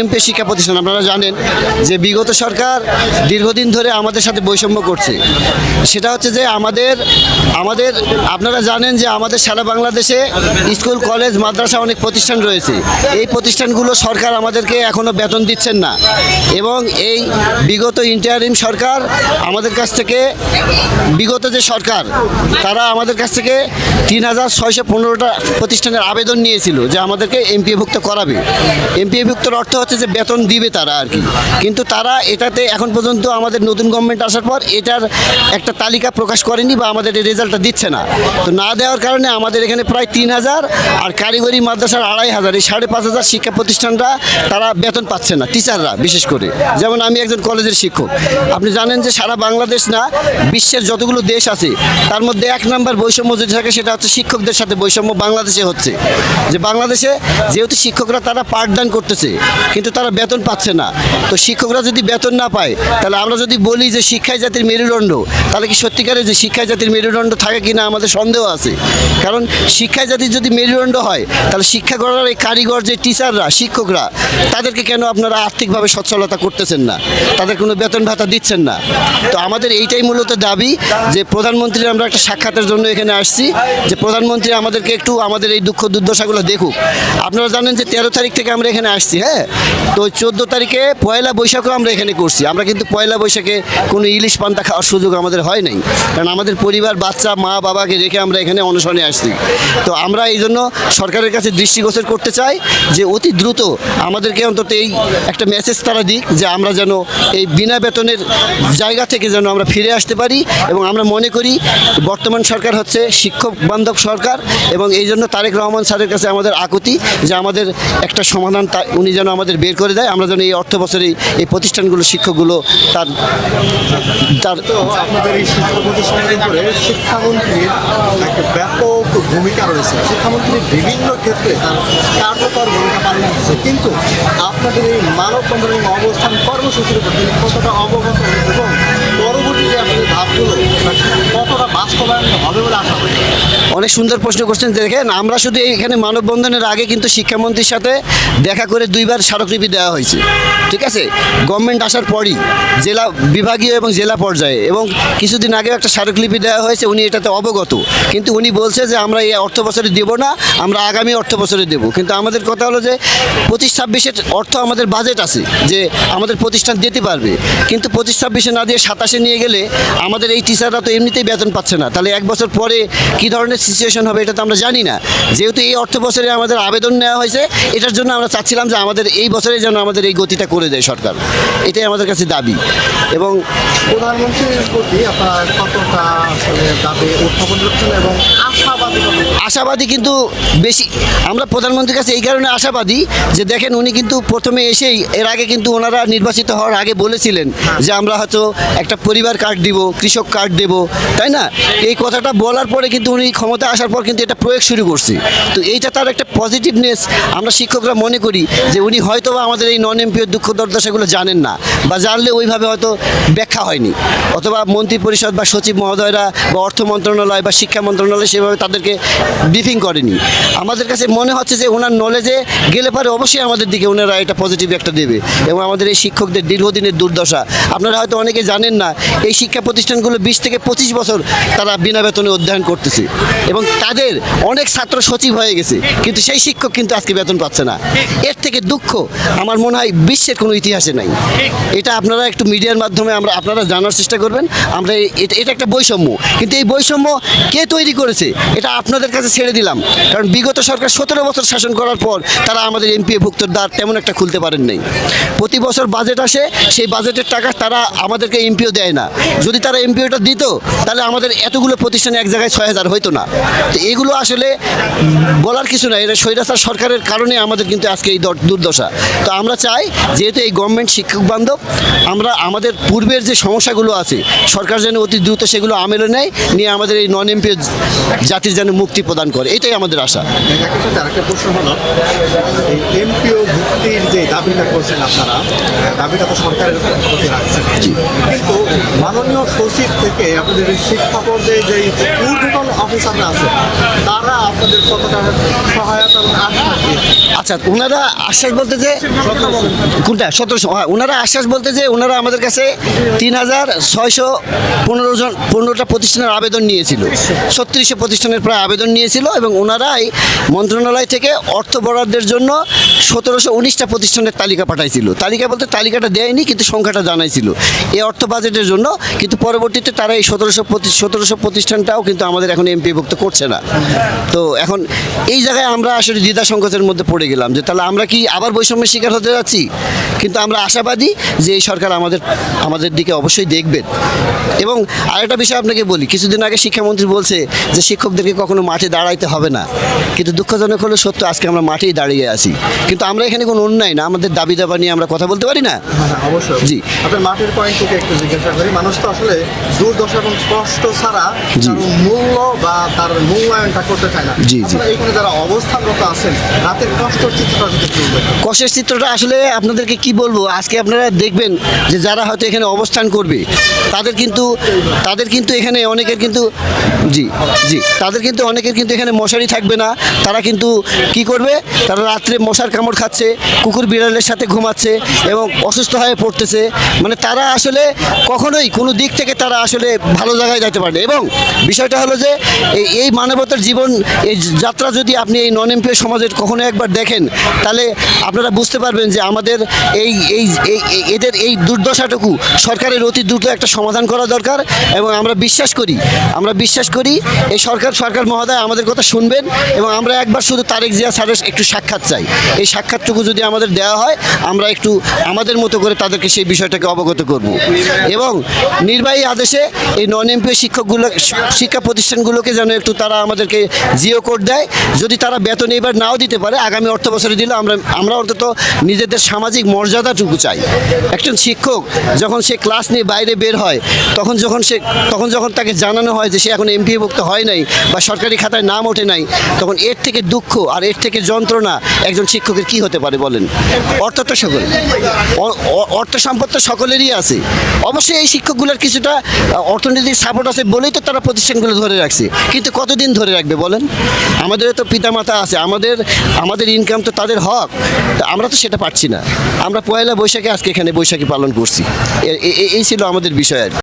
MP শিক্ষা প্রতিষ্ঠান আপনারা জানেন যে বিগত সরকার দীর্ঘদিন ধরে আমাদের সাথে বৈষম্য করছে। সেটা হচ্ছে যে আমাদের আমাদের আপনারা জানেন যে আমাদের সারা বাংলাদেশে স্কুল কলেজ মাদ্রাসা অনেক প্রতিষ্ঠান রয়েছে। এই প্রতিষ্ঠানগুলো সরকার আমাদেরকে এখনও বেতন দিচ্ছেন না এবং এই বিগত ইন্টারিম সরকার আমাদের কাছ থেকে বিগত যে সরকার তারা আমাদের কাছ থেকে ৩,৬১৫টা প্রতিষ্ঠানের আবেদন নিয়েছিল যে আমাদেরকে এমপিভুক্ত করাবে। এমপিভুক্তর অর্থ হচ্ছে যে বেতন দিবে তারা আর কি, কিন্তু তারা এটাতে এখন পর্যন্ত আমাদের নতুন গভর্নমেন্ট আসার পর এটার একটা তালিকা প্রকাশ করেনি বা আমাদের এই রেজাল্টটা দিচ্ছে না। তো না দেওয়ার কারণে আমাদের এখানে প্রায় ৩,০০০ আর কারিগরি মাদ্রাসার ২,৫০০ এই ৫,৫০০ শিক্ষা প্রতিষ্ঠানরা তারা বেতন পাচ্ছে না, টিচাররা বিশেষ করে। যেমন আমি একজন কলেজের শিক্ষক, আপনি জানেন যে সারা বাংলাদেশ না বিশ্বের যতগুলো দেশ আছে তার মধ্যে ১ নম্বর বৈষম্য যেটা থাকে সেটা হচ্ছে শিক্ষকদের সাথে বৈষম্য বাংলাদেশে হচ্ছে। যে বাংলাদেশে যেহেতু শিক্ষকরা তারা পাঠদান করতেছে কিন্তু তারা বেতন পাচ্ছে না। তো শিক্ষকরা যদি বেতন না পায় তাহলে আমরা যদি বলি যে শিক্ষাই জাতির মেরুদণ্ড, তাহলে কি সত্যিকারে যে শিক্ষাই জাতির মেরুদণ্ড থাকে কিনা আমাদের সন্দেহ আছে। কারণ শিক্ষাই জাতির যদি মেরুদণ্ড হয় তাহলে শিক্ষা করার এই কারিগর যে টিচাররা শিক্ষকরা তাদেরকে কেন আপনারা আর্থিকভাবে সচ্ছলতা করতেছেন না, তাদের কোনো বেতন ভাতা দিচ্ছেন না। তো আমাদের এইটাই মূলত দাবি যে প্রধানমন্ত্রীর আমরা একটা সাক্ষাতের জন্য এখানে আসছি যে প্রধানমন্ত্রী আমাদেরকে একটু আমাদের এই দুঃখ দুর্দশাগুলো দেখুক। আপনারা জানেন যে 13 তারিখ থেকে আমরা এখানে আসছি, হ্যাঁ, তো 14 তারিখে পয়লা বৈশাখও আমরা এখানে করছি। আমরা কিন্তু পয়লা বৈশাখে কোনো ইলিশ পান্তা খাওয়ার সুযোগ আমাদের হয় নাই, কারণ আমাদের পরিবার বাচ্চা মা বাবাকে রেখে আমরা এখানে অনশনে আসছি। তো আমরা এই জন্য সরকারের কাছে দৃষ্টিগোচর করতে চাই যে অতি দ্রুত আমাদেরকে অন্তত এই একটা মেসেজ তারা দিক যে আমরা যেন এই বিনা বেতনের জায়গা থেকে যেন আমরা ফিরে আসতে পারি। এবং আমরা মনে করি বর্তমান সরকার হচ্ছে শিক্ষক বান্ধব সরকার এবং এই জন্য তারেক রহমান স্যারের কাছে আমাদের আকুতি যে আমাদের একটা সমাধান উনি যেন আমাদের বের করে দেয়, আমরা যেন এই অর্থ বছরে এই প্রতিষ্ঠানগুলো শিক্ষকগুলো তার আপনাদের এই শিক্ষা প্রতিষ্ঠানের উপরে শিক্ষামন্ত্রীর একটা ব্যাপক ভূমিকা রয়েছে। শিক্ষামন্ত্রী বিভিন্ন ক্ষেত্রে তার কার্যকর ভূমিকা পালন করছে, কিন্তু আপনাদের এই মানববন্ধন এবং অবস্থান কর্মসূচির উপর তিনি কতটা অবগত এবং পরবর্তী যে আপনাদের ধাপগুলো কতটা বাস্তবায়ন হবে বলে আশা করি? অনেক সুন্দর প্রশ্ন করছেন। দেখেন, আমরা শুধু এইখানে মানববন্ধনের আগে কিন্তু শিক্ষামন্ত্রীর সাথে দেখা করে 2বার স্মারকলিপি দেওয়া হয়েছে, ঠিক আছে, গভর্নমেন্ট আসার পরই জেলা বিভাগীয় এবং জেলা পর্যায়ে, এবং কিছুদিন আগেও একটা স্মারকলিপি দেওয়া হয়েছে। উনি এটাতে অবগত, কিন্তু উনি বলছে যে আমরা এই অর্থ বছরে দেবো না, আমরা আগামী অর্থ বছরে দেবো। কিন্তু আমাদের কথা হলো যে 25-26-এর অর্থ আমাদের বাজেট আছে যে আমাদের প্রতিষ্ঠান দিতে পারবে, কিন্তু 25-26-এ না দিয়ে 27-এ নিয়ে গেলে আমাদের এই টিচাররা তো এমনিতেই বেতন পাচ্ছে না। তাহলে 1 বছর পরে কী ধরনের সিচুয়েশন হবে এটা তো আমরা জানি না। যেহেতু এই অর্থ বছরে আমাদের আবেদন নেওয়া হয়েছে, এটার জন্য আমরা চাচ্ছিলাম যে আমাদের এই বছরে যেন আমাদের এই গতিটা করে দেয় সরকার, এটাই আমাদের কাছে দাবি। এবং প্রধানমন্ত্রীর প্রতি আপনার কতটা আসলে দাবি উত্থাপন করছেন এবং আশাবাদী কিন্তু বেশি। আমরা প্রধানমন্ত্রীর কাছে এই কারণে আশাবাদী যে দেখেন, উনি কিন্তু প্রথমে এসেই এর আগে কিন্তু ওনারা নির্বাচিত হওয়ার আগে বলেছিলেন যে আমরা হয়তো একটা পরিবার কার্ড দিব, কৃষক কার্ড দেব, তাই না? এই কথাটা বলার পরে কিন্তু উনি ক্ষমতা আসার পর কিন্তু এটা প্রয়োগ শুরু করছে। তো এইটা তার একটা পজিটিভনেস। আমরা শিক্ষকরা মনে করি যে উনি হয়তো বা আমাদের এই নন এমপিও দুঃখ দুর্দশাগুলো জানেন না, বা জানলে ওইভাবে হয়তো ব্যাখ্যা হয়নি, অথবা মন্ত্রী পরিষদ বা সচিব মহোদয়রা বা অর্থ মন্ত্রণালয় বা শিক্ষা মন্ত্রণালয় সেভাবে তাদেরকে ব্রিফিং করেনি। আমাদের কাছে মনে হচ্ছে যে ওনার নলেজে গেলে পারে অবশ্যই আমাদের দিকে ওনারা এটা পজিটিভ একটা দেবে। এবং আমাদের এই শিক্ষকদের দীর্ঘদিনের দুর্দশা আপনারা হয়তো অনেকে জানেন না, এই শিক্ষা প্রতিষ্ঠানগুলো 20 থেকে 25 বছর তারা বিনা বেতনে অধ্যয়ন করতেছে এবং তাদের অনেক ছাত্র সচিব হয়ে গেছে, কিন্তু সেই শিক্ষক কিন্তু আজকে বেতন পাচ্ছে না। এর থেকে দুঃখ আমার মনে হয় বিশ্বের কোনো ইতিহাসে নাই। এটা আপনারা একটু মিডিয়ার মাধ্যমে আপনারা জানার চেষ্টা করবেন। আমরা এটা একটা বৈষম্য, কিন্তু এই বৈষম্য কে তৈরি করেছে এটা আপনাদের কাছে ছেড়ে দিলাম। কারণ বিগত সরকার 17 বছর শাসন করার পর তারা আমাদের এমপিওভুক্তর দ্বার তেমন একটা খুলতে পারেন নাই। প্রতি বছর বাজেট আসে, সেই বাজেটের টাকা তারা আমাদেরকে এমপিও দেয় না। যদি তারা এমপিওটা দিত তাহলে আমাদের এতগুলো প্রতিষ্ঠানে এক জায়গায় 6,000 হইতো না। তো এগুলো আসলে বলার কিছু না, এটা স্বৈরাচার সরকারের কারণে আমাদের কিন্তু আজকে এই দুর্দশা। তো আমরা চাই যেহেতু এই গভর্নমেন্ট শিক্ষক বান্ধব, আমরা আমাদের পূর্বের যে সমস্যাগুলো আছে সরকার যেন অতি দ্রুত সেগুলো আমলে নেয়, নিয়ে আমাদের এই নন এমপিও জাতির যেন মুক্তি প্রদান করে, এটাই আমাদের আশা। আরেকটা প্রশ্ন হলো, এই এমপিও ভুক্তির যে দাবিটা করছেন আপনারা, দাবিটা তো সরকারের প্রতি রাখছেন, কিন্তু মাননীয় সচিব থেকে আপনাদের এই শিক্ষা পর্যায়ে যে ঊর্ধ্বতন অফিসাররা আছে তারা আপনাদের কতটা সহায়তা এবং আশ্বাস দিয়েছে? আচ্ছা, ওনারা আশ্বাস বলতে যে কোনটা 1700, হ্যাঁ, ওনারা আশ্বাস বলতে যে ওনারা আমাদের কাছে 3615টা প্রতিষ্ঠানের আবেদন নিয়েছিল, 3600 প্রতিষ্ঠানের প্রায় আবেদন নিয়েছিল, এবং ওনারাই মন্ত্রণালয় থেকে অর্থ বরাদ্দের জন্য 1719টা প্রতিষ্ঠানের তালিকা পাঠাইছিল। তালিকা বলতে তালিকাটা দেয়নি, কিন্তু সংখ্যাটা জানাইছিল এই অর্থ বাজেটের জন্য, কিন্তু পরবর্তীতে তারা এই 1700 প্রতিষ্ঠানটাও কিন্তু আমাদের এখন এমপিভুক্ত করছে না। তো এখন এই জায়গায় আমরা আসলে দ্বিধা সংকোচের মধ্যে পড়ে গেলাম যে তাহলে আমরা কি আবার বৈষম্যের শিকার হতে যাচ্ছি? কিন্তু আমরা আশাবাদী যে এই সরকার আমাদের দিকে অবশ্যই দেখবেন। এবং আরেকটা বিষয় আপনাকে বলি, কিছুদিন আগে শিক্ষামন্ত্রী বলছে যে শিক্ষকদেরকে কখনো মাঠে দাঁড়াইতে হবে না, কিন্তু দুঃখজনক হলো সত্য, আজকে আমরা মাঠেই দাঁড়িয়ে আছি। কিন্তু আমরা এখানে কোনো অন্যায় না, আমাদের দাবি দাবা নিয়ে আমরা কথা বলতে পারি না। হ্যাঁ, অবশ্যই। জি। আপনার মাঠের পয়েন্ট থেকে একটু জিজ্ঞাসা করি, মানুষ তো আসলে দুর্দশা এবং কষ্ট ছাড়া জি। তার মূল্য বা তার মূল্যায়নটা করতে চায় না। জি, জি। আপনারা এইখানে যারা অবস্থানরত আছেন রাতের কষ্টর চিত্রটা যদি একটু বলবেন। কষ্টের চিত্রটা আসলে আপনাদেরকে কি বলবো, আজকে আপনারা দেখবেন যে যারা হয়তো এখানে অবস্থান করবে তাদের কিন্তু এখানে অনেকের কিন্তু অনেকের কিন্তু এখানে মশারি থাকবে না। তারা কিন্তু কি করবে, তারা রাত্রে মশার কামড় খাচ্ছে, কুকুর বিড়ালের সাথে ঘুমাচ্ছে এবং অসুস্থ হয়ে পড়তেছে। মানে তারা আসলে কখনোই কোনো দিক থেকে তারা আসলে ভালো জায়গায় যাইতে পারে না। এবং বিষয়টা হলো যে এই মানবতার জীবন, এই যাত্রা যদি আপনি এই নন এমপিও সমাজের কখনো একবার দেখেন, তাহলে আপনারা বুঝতে পারবেন যে আমাদের এদের এই দুর্দশাটুকু সরকারের অতি দ্রুত একটা সমাধান করা দরকার। এবং আমরা বিশ্বাস করি এই সরকার মহোদয় আমাদের কথা শুনবেন, এবং আমরা একবার শুধু তারেক জিয়া স্যারের একটু সাক্ষাৎ চাই। এই সাক্ষাৎটুকু যদি আমাদের দেওয়া হয়, আমরা একটু আমাদের মতো করে তাদেরকে সেই বিষয়টাকে অবগত করব। এবং নির্বাহী আদেশে এই নন এমপিও শিক্ষা প্রতিষ্ঠানগুলোকে যেন একটু তারা আমাদেরকে জিও কোড দেয়। যদি তারা বেতন এবার নাও দিতে পারে, আগামী অর্থ বছরে দিলে আমরা অন্তত নিজেদের সামাজিক মর্যাদাটুকু চাই। একজন শিক্ষক যখন সে ক্লাস নিয়ে বাইরে বের হয়, তখন যখন তাকে জানানো হয় যে সে এখন এমপিভুক্ত হয় নাই বা সরকারি খাতায় নাম ওঠে নাই, তখন এর থেকে দুঃখ আর এর থেকে যন্ত্রণা একজন শিক্ষকের কি হতে পারে বলেন? অর্থ সম্পদ তো সকলেরই আছে। অবশ্যই এই শিক্ষকগুলোর কিছুটা অর্থনৈতিক সাপোর্ট আছে বলেই তো তারা প্রতিষ্ঠানগুলো ধরে রাখছে, কিন্তু কতদিন ধরে রাখবে বলেন? আমাদেরও তো পিতামাতা আছে, আমাদের ইনকাম তো তাদের হক, আমরা তো সেটা পাচ্ছি না। আমরা পয়লা বৈশাখে আজকে এখানে বৈশাখী পালন করছি, এই ছিল আমাদের বিষয় আর কি।